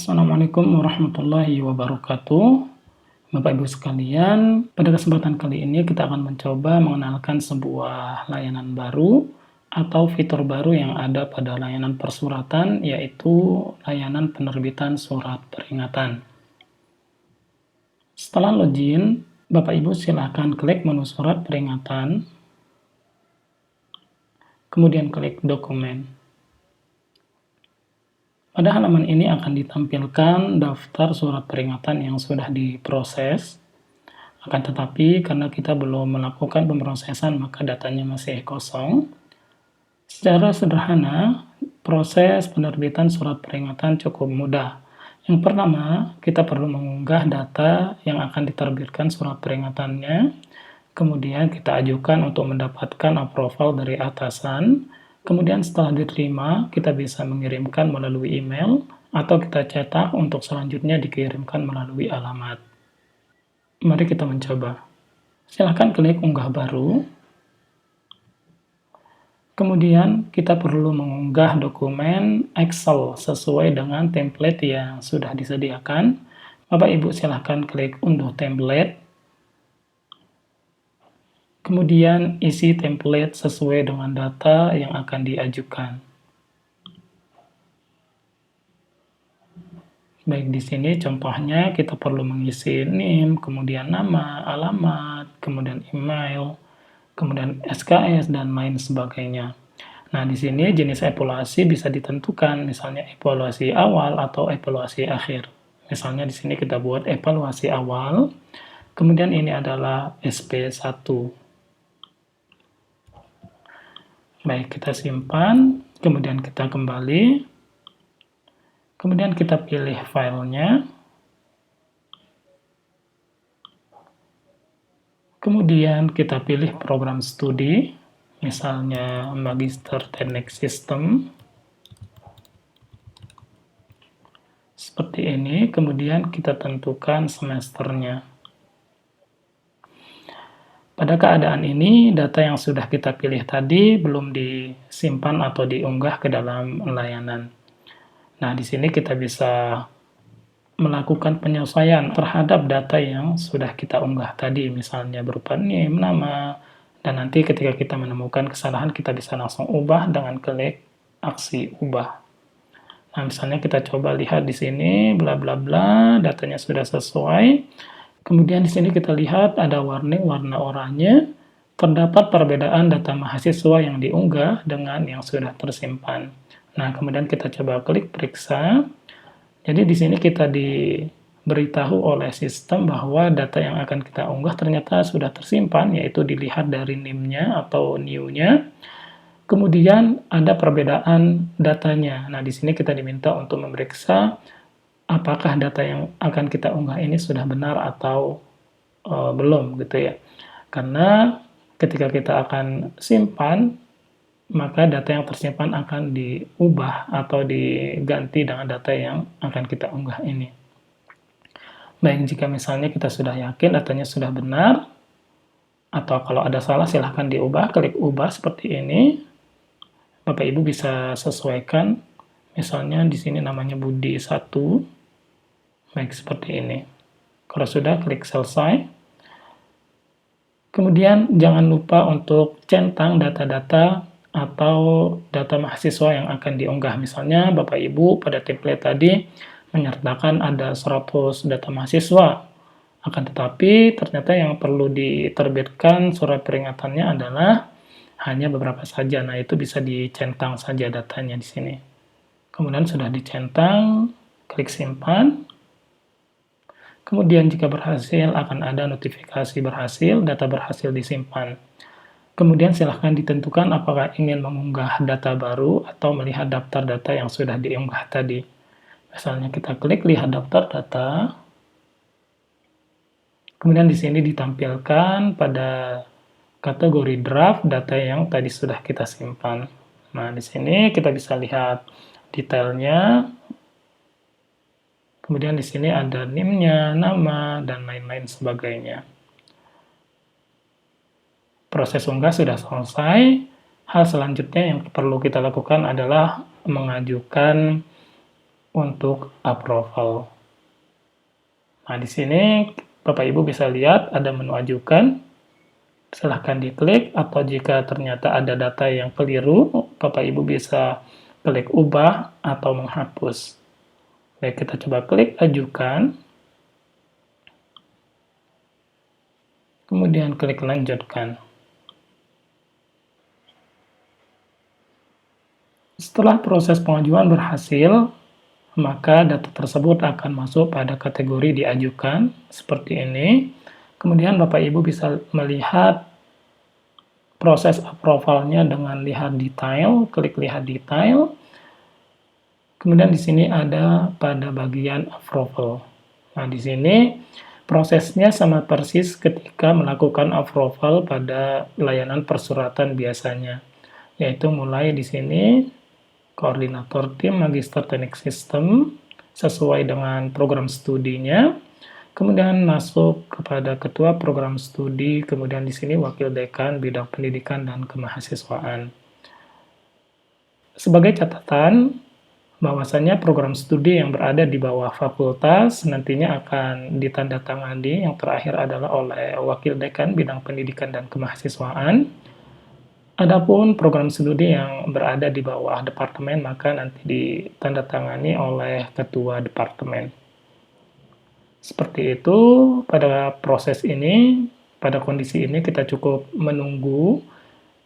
Assalamualaikum warahmatullahi wabarakatuh. Bapak Ibu sekalian, pada kesempatan kali ini kita akan mencoba mengenalkan sebuah layanan baru atau fitur baru yang ada pada layanan persuratan, yaitu layanan penerbitan surat peringatan. Setelah login, Bapak Ibu silakan klik menu surat peringatan, kemudian klik dokumen. Pada halaman ini akan ditampilkan daftar surat peringatan yang sudah diproses. Akan tetapi, karena kita belum melakukan pemrosesan, maka datanya masih kosong. Secara sederhana, proses penerbitan surat peringatan cukup mudah. Yang pertama, kita perlu mengunggah data yang akan diterbitkan surat peringatannya. Kemudian kita ajukan untuk mendapatkan approval dari atasan. Kemudian setelah diterima, kita bisa mengirimkan melalui email atau kita cetak untuk selanjutnya dikirimkan melalui alamat. Mari kita mencoba. Silahkan klik unggah baru. Kemudian kita perlu mengunggah dokumen Excel sesuai dengan template yang sudah disediakan. Bapak Ibu silahkan klik unduh template. Kemudian isi template sesuai dengan data yang akan diajukan. Baik, di sini contohnya kita perlu mengisi NIM, kemudian nama, alamat, kemudian email, kemudian SKS, dan lain sebagainya. Nah, di sini jenis evaluasi bisa ditentukan, misalnya evaluasi awal atau evaluasi akhir. Misalnya di sini kita buat evaluasi awal, kemudian ini adalah SP1. Baik, kita simpan, kemudian kita kembali, kemudian kita pilih filenya, kemudian kita pilih program studi, misalnya Magister Teknik Sistem, seperti ini, kemudian kita tentukan semesternya. Pada keadaan ini, data yang sudah kita pilih tadi belum disimpan atau diunggah ke dalam layanan. Nah, di sini kita bisa melakukan penyesuaian terhadap data yang sudah kita unggah tadi, misalnya berupa NIM, nama, dan nanti ketika kita menemukan kesalahan, kita bisa langsung ubah dengan klik aksi ubah. Nah, misalnya kita coba lihat di sini, bla bla bla, datanya sudah sesuai. Kemudian di sini kita lihat ada warning warna oranye, terdapat perbedaan data mahasiswa yang diunggah dengan yang sudah tersimpan. Nah, kemudian kita coba klik periksa. Jadi di sini kita diberitahu oleh sistem bahwa data yang akan kita unggah ternyata sudah tersimpan, yaitu dilihat dari NIM-nya atau new-nya. Kemudian ada perbedaan datanya. Nah, di sini kita diminta untuk memeriksa apakah data yang akan kita unggah ini sudah benar atau belum gitu ya. Karena ketika kita akan simpan, maka data yang tersimpan akan diubah atau diganti dengan data yang akan kita unggah ini. Baik, jika misalnya kita sudah yakin datanya sudah benar, atau kalau ada salah silahkan diubah, klik ubah seperti ini. Bapak Ibu bisa sesuaikan, misalnya di sini namanya Budi 1. Baik, seperti ini. Kalau sudah, klik selesai. Kemudian jangan lupa untuk centang data-data atau data mahasiswa yang akan diunggah. Misalnya Bapak Ibu pada template tadi menyertakan ada 100 data mahasiswa. Akan tetapi ternyata yang perlu diterbitkan surat peringatannya adalah hanya beberapa saja. Nah, itu bisa dicentang saja datanya di sini. Kemudian sudah dicentang, klik simpan. Kemudian jika berhasil akan ada notifikasi berhasil, data berhasil disimpan. Kemudian silahkan ditentukan apakah ingin mengunggah data baru atau melihat daftar data yang sudah diunggah tadi. Misalnya kita klik lihat daftar data. Kemudian di sini ditampilkan pada kategori draft data yang tadi sudah kita simpan. Nah, di sini kita bisa lihat detailnya. Kemudian di sini ada NIM-nya, nama, dan lain-lain sebagainya. Proses unggah sudah selesai. Hal selanjutnya yang perlu kita lakukan adalah mengajukan untuk approval. Nah, di sini Bapak Ibu bisa lihat ada menu ajukan. Silahkan diklik, atau jika ternyata ada data yang keliru, Bapak Ibu bisa klik ubah atau menghapus. Baik, kita coba klik ajukan, kemudian klik lanjutkan. Setelah proses pengajuan berhasil, maka data tersebut akan masuk pada kategori diajukan, seperti ini. Kemudian Bapak Ibu bisa melihat proses approval-nya dengan lihat detail, klik lihat detail. Kemudian di sini ada pada bagian approval. Nah, di sini prosesnya sama persis ketika melakukan approval pada layanan persuratan biasanya, yaitu mulai di sini koordinator tim Magister Teknik Sistem sesuai dengan program studinya, kemudian masuk kepada ketua program studi, kemudian di sini wakil dekan bidang pendidikan dan kemahasiswaan. Sebagai catatan, bahwasanya program studi yang berada di bawah fakultas nantinya akan ditandatangani, yang terakhir adalah oleh wakil dekan bidang pendidikan dan kemahasiswaan. Adapun program studi yang berada di bawah departemen maka nanti ditandatangani oleh ketua departemen. Seperti itu, pada proses ini, pada kondisi ini kita cukup menunggu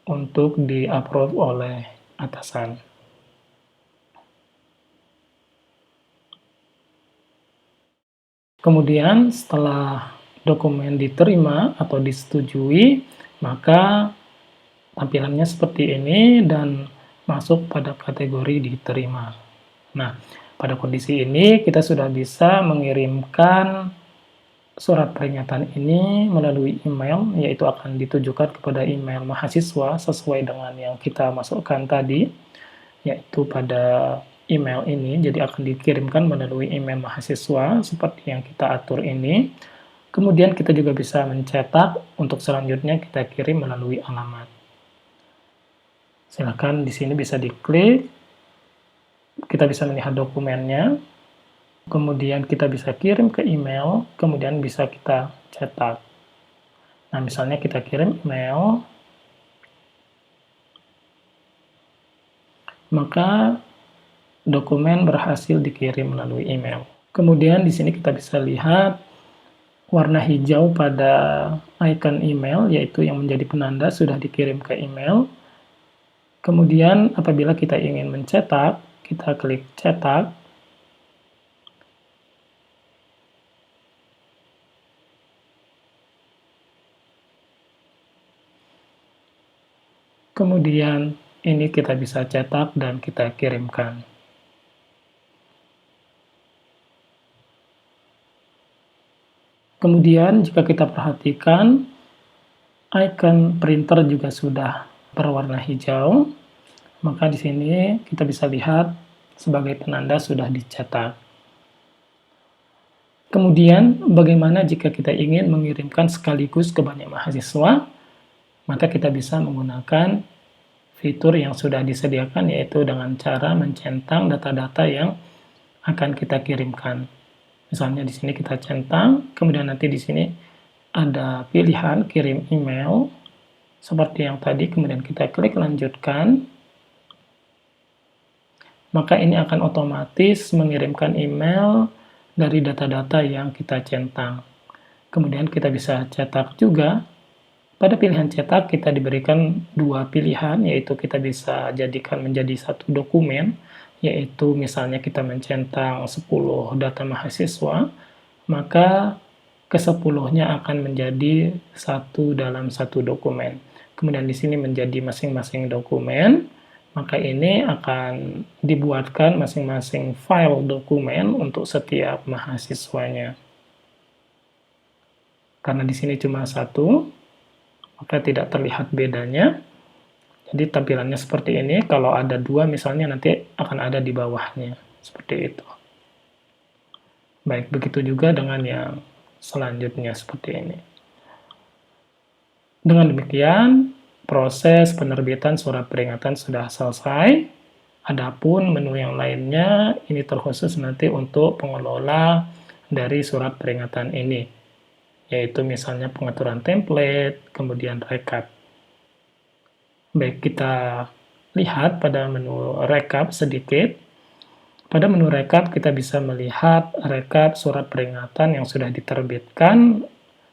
untuk di-approve oleh atasan. Kemudian setelah dokumen diterima atau disetujui, maka tampilannya seperti ini dan masuk pada kategori diterima. Nah, pada kondisi ini kita sudah bisa mengirimkan surat peringatan ini melalui email, yaitu akan ditujukan kepada email mahasiswa sesuai dengan yang kita masukkan tadi, yaitu pada email ini, jadi akan dikirimkan melalui email mahasiswa seperti yang kita atur ini. Kemudian kita juga bisa mencetak, untuk selanjutnya kita kirim melalui alamat. Silakan di sini bisa diklik, kita bisa melihat dokumennya, kemudian kita bisa kirim ke email, kemudian bisa kita cetak. Nah, misalnya kita kirim email, maka dokumen berhasil dikirim melalui email. Kemudian di sini kita bisa lihat warna hijau pada icon email, yaitu yang menjadi penanda sudah dikirim ke email. Kemudian apabila kita ingin mencetak, kita klik cetak. Kemudian ini kita bisa cetak dan kita kirimkan. Kemudian jika kita perhatikan, icon printer juga sudah berwarna hijau, maka di sini kita bisa lihat sebagai penanda sudah dicetak. Kemudian bagaimana jika kita ingin mengirimkan sekaligus ke banyak mahasiswa? Maka kita bisa menggunakan fitur yang sudah disediakan, yaitu dengan cara mencentang data-data yang akan kita kirimkan. Misalnya di sini kita centang, kemudian nanti di sini ada pilihan kirim email, seperti yang tadi, kemudian kita klik lanjutkan. Maka ini akan otomatis mengirimkan email dari data-data yang kita centang. Kemudian kita bisa cetak juga. Pada pilihan cetak kita diberikan dua pilihan, yaitu kita bisa jadikan menjadi satu dokumen, yaitu misalnya kita mencentang 10 data mahasiswa, maka ke-10-nya akan menjadi satu dalam satu dokumen. Kemudian di sini menjadi masing-masing dokumen, maka ini akan dibuatkan masing-masing file dokumen untuk setiap mahasiswanya. Karena di sini cuma satu, maka tidak terlihat bedanya. Jadi tampilannya seperti ini. Kalau ada dua misalnya, nanti akan ada di bawahnya. Seperti itu. Baik, begitu juga dengan yang selanjutnya seperti ini. Dengan demikian, proses penerbitan surat peringatan sudah selesai. Adapun menu yang lainnya, ini terkhusus nanti untuk pengelola dari surat peringatan ini, yaitu misalnya pengaturan template, kemudian rekap. Baik, kita lihat pada menu rekap sedikit. Pada menu rekap, kita bisa melihat rekap surat peringatan yang sudah diterbitkan,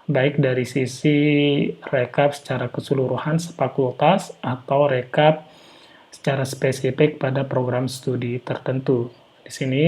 baik dari sisi rekap secara keseluruhan sefakultas atau rekap secara spesifik pada program studi tertentu. Di sini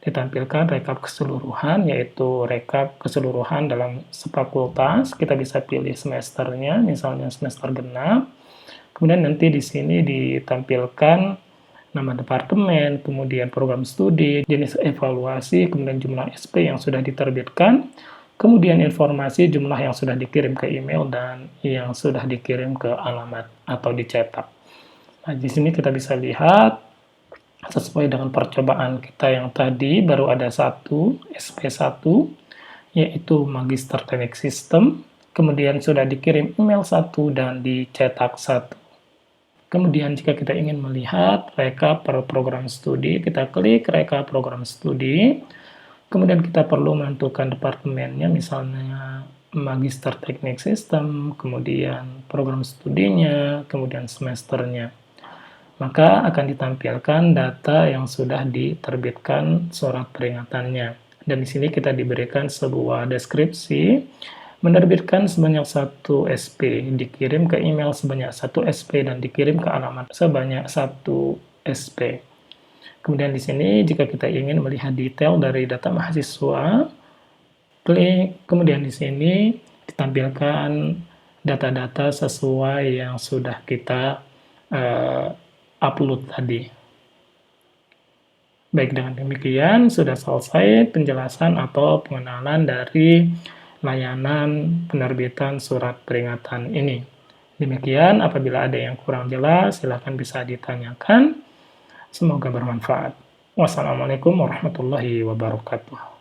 ditampilkan rekap keseluruhan, yaitu rekap keseluruhan dalam sefakultas. Kita bisa pilih semesternya, misalnya semester genap. Kemudian nanti di sini ditampilkan nama departemen, kemudian program studi, jenis evaluasi, kemudian jumlah SP yang sudah diterbitkan, kemudian informasi jumlah yang sudah dikirim ke email dan yang sudah dikirim ke alamat atau dicetak. Nah, di sini kita bisa lihat sesuai dengan percobaan kita yang tadi baru ada satu SP1, yaitu Magister Teknik Sistem, kemudian sudah dikirim email satu dan dicetak satu. Kemudian jika kita ingin melihat rekap per program studi, kita klik rekap program studi, kemudian kita perlu menentukan departemennya, misalnya Magister Teknik Sistem, kemudian program studinya, kemudian semesternya. Maka akan ditampilkan data yang sudah diterbitkan surat peringatannya. Dan di sini kita diberikan sebuah deskripsi, menerbitkan sebanyak 1 SP, dikirim ke email sebanyak 1 SP, dan dikirim ke alamat sebanyak 1 SP. Kemudian di sini jika kita ingin melihat detail dari data mahasiswa, klik, kemudian di sini ditampilkan data-data sesuai yang sudah kita upload tadi. Baik, dengan demikian sudah selesai penjelasan atau pengenalan dari layanan penerbitan surat peringatan ini. Demikian, apabila ada yang kurang jelas, silakan bisa ditanyakan. Semoga bermanfaat. Wassalamualaikum warahmatullahi wabarakatuh.